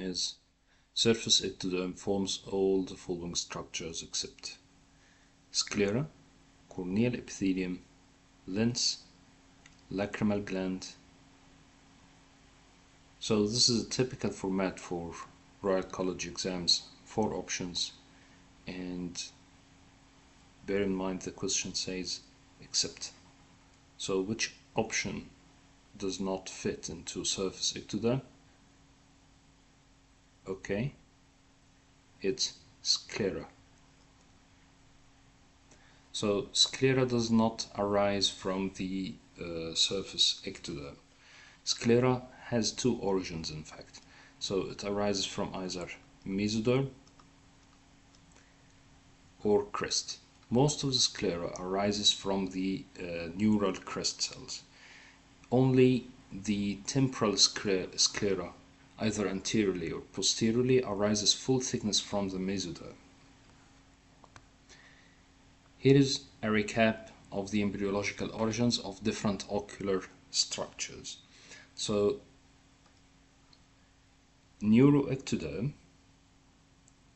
is surface ectoderm forms all the following structures except sclera, corneal epithelium, lens, lacrimal gland. So this is a typical format for Royal College exams, 4 options, and bear in mind the question says except. So which option does not fit into surface ectoderm? Okay, it's sclera. So sclera does not arise from the surface ectoderm. Sclera has 2 origins, in fact. So it arises from either mesoderm or crest. Most of the sclera arises from the neural crest cells. Only the temporal sclera, either anteriorly or posteriorly, arises full thickness from the mesoderm. Here is a recap of the embryological origins of different ocular structures. So neuroectoderm,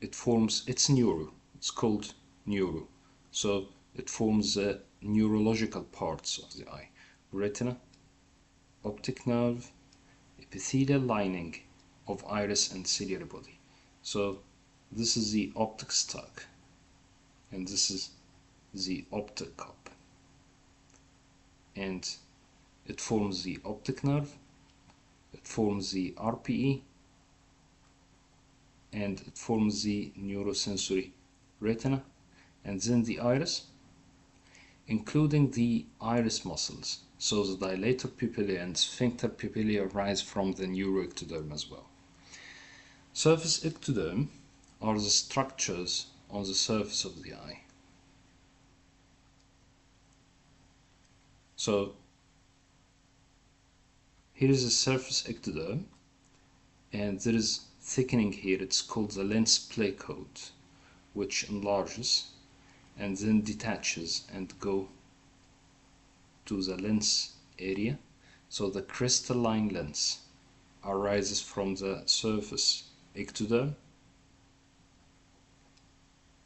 it's called neuro. So it forms the neurological parts of the eye: retina, optic nerve, epithelial lining of iris and ciliary body. So this is the optic stalk, and this is the optic cup, and it forms the optic nerve, it forms the RPE, and it forms the neurosensory retina, and then the iris, including the iris muscles. So the dilator pupillae and sphincter pupillae arise from the neuroectoderm as well. Surface ectoderm are the structures on the surface of the eye. So here is the surface ectoderm, and there is thickening here. It's called the lens placoat, which enlarges and then detaches and go to the lens area. So the crystalline lens arises from the surface ectoderm,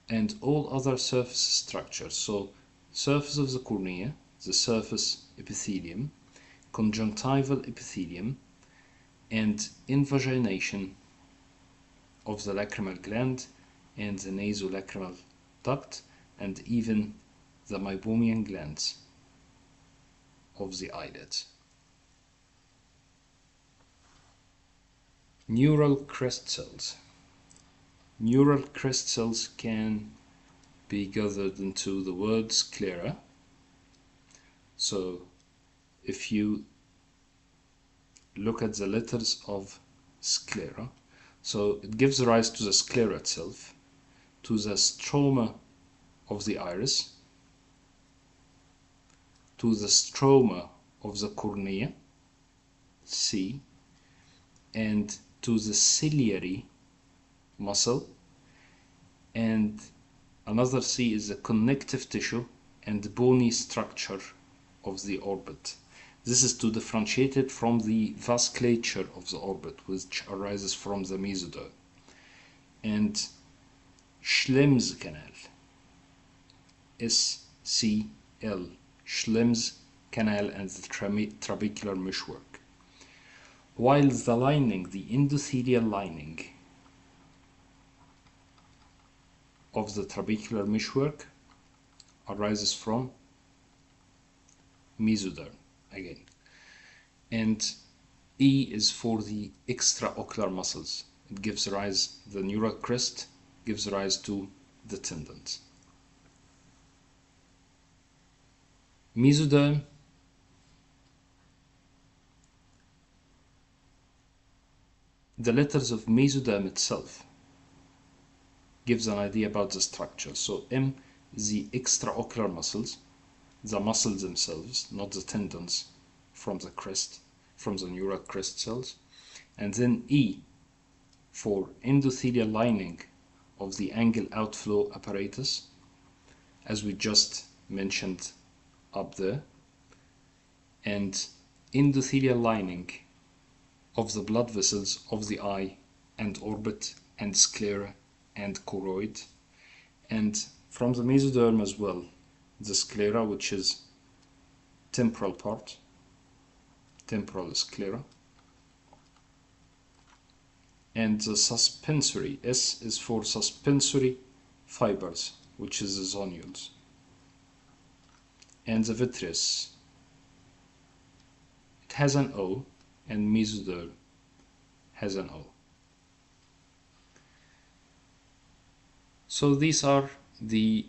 and all other surface structures, so surface of the cornea, the surface epithelium, conjunctival epithelium, and invagination of the lacrimal gland and the nasolacrimal duct, and even the meibomian glands of the eyelids. Neural crest cells. Neural crest cells can be gathered into the word sclera. So if you look at the letters of sclera, so it gives rise to the sclera itself, to the stroma of the iris, to the stroma of the cornea, C, and to the ciliary muscle, and another C is the connective tissue and bony structure of the orbit. This is to differentiate it from the vasculature of the orbit, which arises from the mesoderm. And Schlemm's canal, SCL, Schlemm's canal, and the trabecular meshwork. While the lining, the endothelial lining of the trabecular meshwork arises from mesoderm again. And E is for the extraocular muscles. It gives rise, the neural crest gives rise to the tendons. Mesoderm, the letters of mesoderm itself gives an idea about the structure. So M, the extraocular muscles, the muscles themselves, not the tendons from the crest, from the neural crest cells. And then E for endothelial lining of the angle outflow apparatus, as we just mentioned up there, and endothelial lining of the blood vessels of the eye and orbit and sclera and choroid, and from the mesoderm as well, the sclera, which is temporal part, temporal sclera, and the suspensory, S is for suspensory fibers, which is the zonules, and the vitreous, it has an O, and mesoderm has an O. So these are the